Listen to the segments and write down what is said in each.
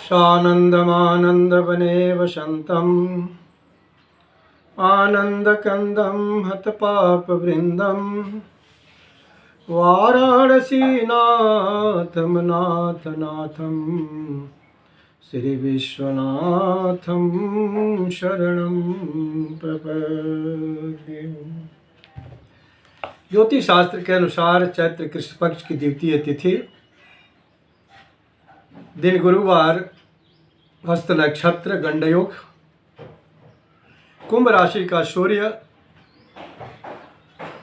सानन्दमानन्दवने वसन्तम् आनन्दकन्दं हतपापवृन्दं वाराणसीनाथं नाथनाथं श्रीविश्वनाथं शरणं प्रपद्ये। ज्योतिष शास्त्र के अनुसार चैत्र कृष्ण पक्ष की द्वितीय तिथि, दिन गुरुवार, हस्त नक्षत्र, गंडयोग, कुंभ राशि का सूर्य,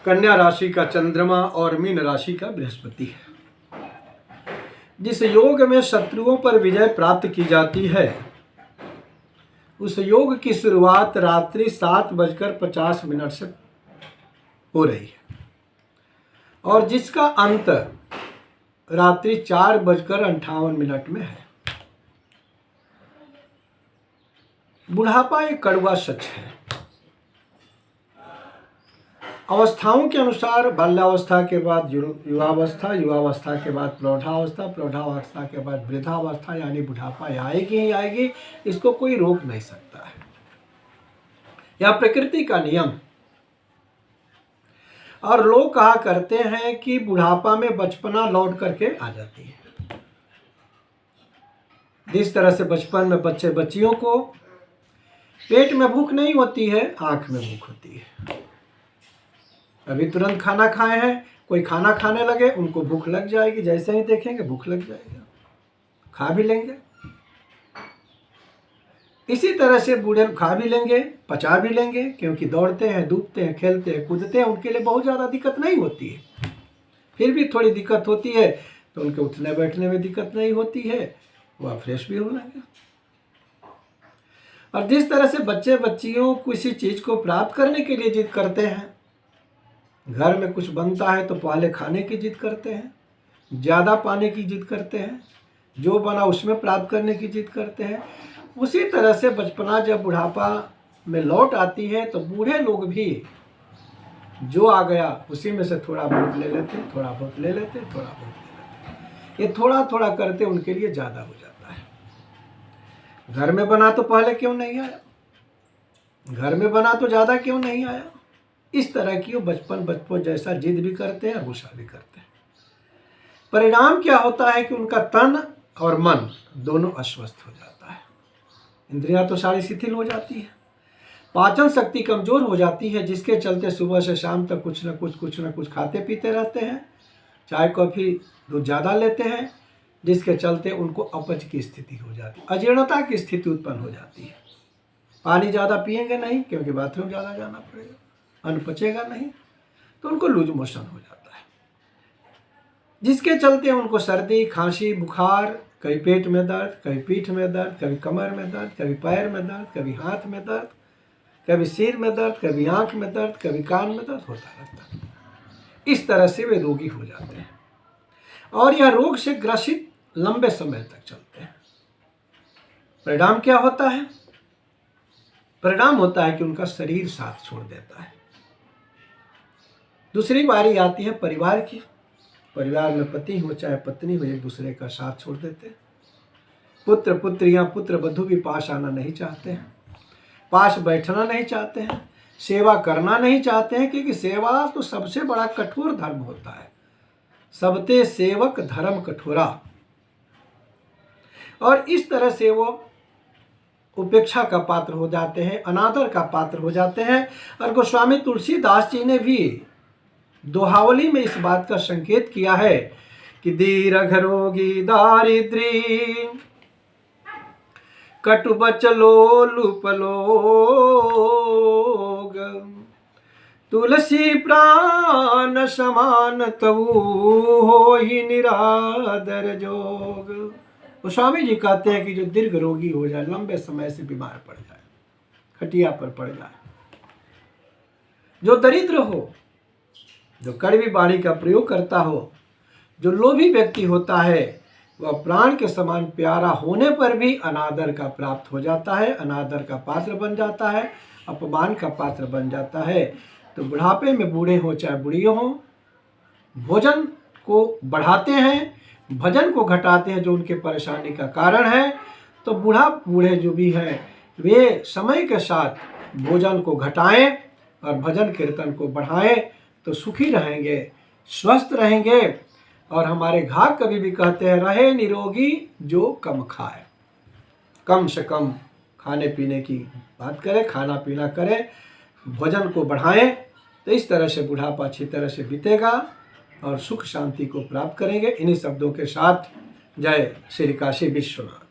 कन्या राशि का चंद्रमा और मीन राशि का बृहस्पति है। जिस योग में शत्रुओं पर विजय प्राप्त की जाती है, उस योग की शुरुआत रात्रि 7:50 से हो रही है और जिसका अंत रात्रि 4:58 में है। बुढ़ापा एक कड़वा सच है। अवस्थाओं के अनुसार बाल्यावस्था के बाद युवावस्था, युवावस्था के बाद प्रौढ़ावस्था, प्रौढ़ावस्था के बाद वृद्धावस्था यानी बुढ़ापा आएगी ही आएगी। इसको कोई रोक नहीं सकता है, यह प्रकृति का नियम। और लोग कहा करते हैं कि बुढ़ापा में बचपना लौट करके आ जाती है। जिस तरह से बचपन में बच्चे बच्चियों को पेट में भूख नहीं होती है, आंख में भूख होती है। अभी तुरंत खाना खाए हैं, कोई खाना खाने लगे, उनको भूख लग जाएगी। जैसे ही देखेंगे भूख लग जाएगा, खा भी लेंगे। इसी तरह से बूढ़े खा भी लेंगे, पचा भी लेंगे, क्योंकि दौड़ते हैं, धूपते हैं, खेलते हैं, कूदते हैं। उनके लिए बहुत ज़्यादा दिक्कत नहीं होती है। फिर भी थोड़ी दिक्कत होती है तो उनके उठने बैठने में दिक्कत नहीं होती है, वह फ्रेश भी हो लेंगे। और जिस तरह से बच्चे बच्चियों किसी चीज़ को प्राप्त करने के लिए जिद करते हैं, घर में कुछ बनता है तो पहले खाने की जिद करते हैं, ज़्यादा पाने की जिद करते हैं, जो बना उसमें प्राप्त करने की जिद करते हैं, उसी तरह से बचपना जब बुढ़ापा में लौट आती है तो बूढ़े लोग भी जो आ गया उसी में से थोड़ा बहुत ले लेते, थोड़ा बहुत ले लेते, थोड़ा बहुत ले लेते। ये थोड़ा थोड़ा करते उनके लिए ज़्यादा हो जाता है। घर में बना तो पहले क्यों नहीं आया, घर में बना तो ज़्यादा क्यों नहीं आया। इस तरह की वो बचपन जैसा जिद भी करते हैं और गुस्सा भी करते हैं। परिणाम क्या होता है कि उनका तन और मन दोनों अस्वस्थ हो जाता है। इंद्रियां तो सारी शिथिल हो जाती है, पाचन शक्ति कमजोर हो जाती है, जिसके चलते सुबह से शाम तक कुछ न कुछ खाते पीते रहते हैं, चाय कॉफ़ी दूध ज़्यादा लेते हैं, जिसके चलते उनको अपच की स्थिति हो जाती है, अजीर्णता की स्थिति उत्पन्न हो जाती है। पानी ज़्यादा पिएंगे नहीं, क्योंकि बाथरूम ज़्यादा जाना पड़ेगा, अन्न पचेगा नहीं, तो उनको लूज मोशन हो जाता है, जिसके चलते उनको सर्दी, खांसी, बुखार, कभी पेट में दर्द, कभी पीठ में दर्द, कभी कमर में दर्द, कभी पैर में दर्द, कभी हाथ में दर्द, कभी सिर में दर्द, कभी आंख में दर्द, कभी कान में दर्द होता रहता है। इस तरह से वे रोगी हो जाते हैं और यह रोग से ग्रसित लंबे समय तक चलते हैं। परिणाम क्या होता है? परिणाम होता है कि उनका शरीर साथ छोड़ देता है। दूसरी बारी आती है परिवार की। परिवार में पति हो चाहे पत्नी हो, एक दूसरे का साथ छोड़ देते हैं। पुत्र पुत्रियां, पुत्र वधू भी पास आना नहीं चाहते हैं, पास बैठना नहीं चाहते हैं, सेवा करना नहीं चाहते हैं, क्योंकि सेवा तो सबसे बड़ा कठोर धर्म होता है। सबते सेवक धर्म कठोरा। और इस तरह से वो उपेक्षा का पात्र हो जाते हैं, अनादर का पात्र हो जाते हैं। और गोस्वामी तुलसीदास जी ने भी दोहावली में इस बात का संकेत किया है कि दीर्घ रोगी दारिद्री कटु बचलो लुपलोग तुलसी प्राण समान तऊ हो ही निरादर जोग। तो स्वामी जी कहते हैं कि जो दीर्घ रोगी हो जाए, लंबे समय से बीमार पड़ जाए, खटिया पर पड़ जाए, जो दरिद्र हो, जो कड़वी वाणी का प्रयोग करता हो, जो लोभी व्यक्ति होता है, वह प्राण के समान प्यारा होने पर भी अनादर का प्राप्त हो जाता है, अनादर का पात्र बन जाता है, अपमान का पात्र बन जाता है। तो बुढ़ापे में बूढ़े हो चाहे बुढ़ियों हो, भोजन को बढ़ाते हैं, भजन को घटाते हैं, जो उनके परेशानी का कारण है। तो बूढ़े जो भी हैं वे समय के साथ भोजन को घटाएं और भजन कीर्तन को बढ़ाएं तो सुखी रहेंगे, स्वस्थ रहेंगे। और हमारे घाक कभी भी कहते हैं, रहे निरोगी जो कम खाए। कम से कम खाने पीने की बात करें, खाना पीना करें, भोजन को बढ़ाएं, तो इस तरह से बुढ़ापा अच्छी तरह से बीतेगा और सुख शांति को प्राप्त करेंगे। इन्हीं शब्दों के साथ जय श्री काशी विश्वनाथ।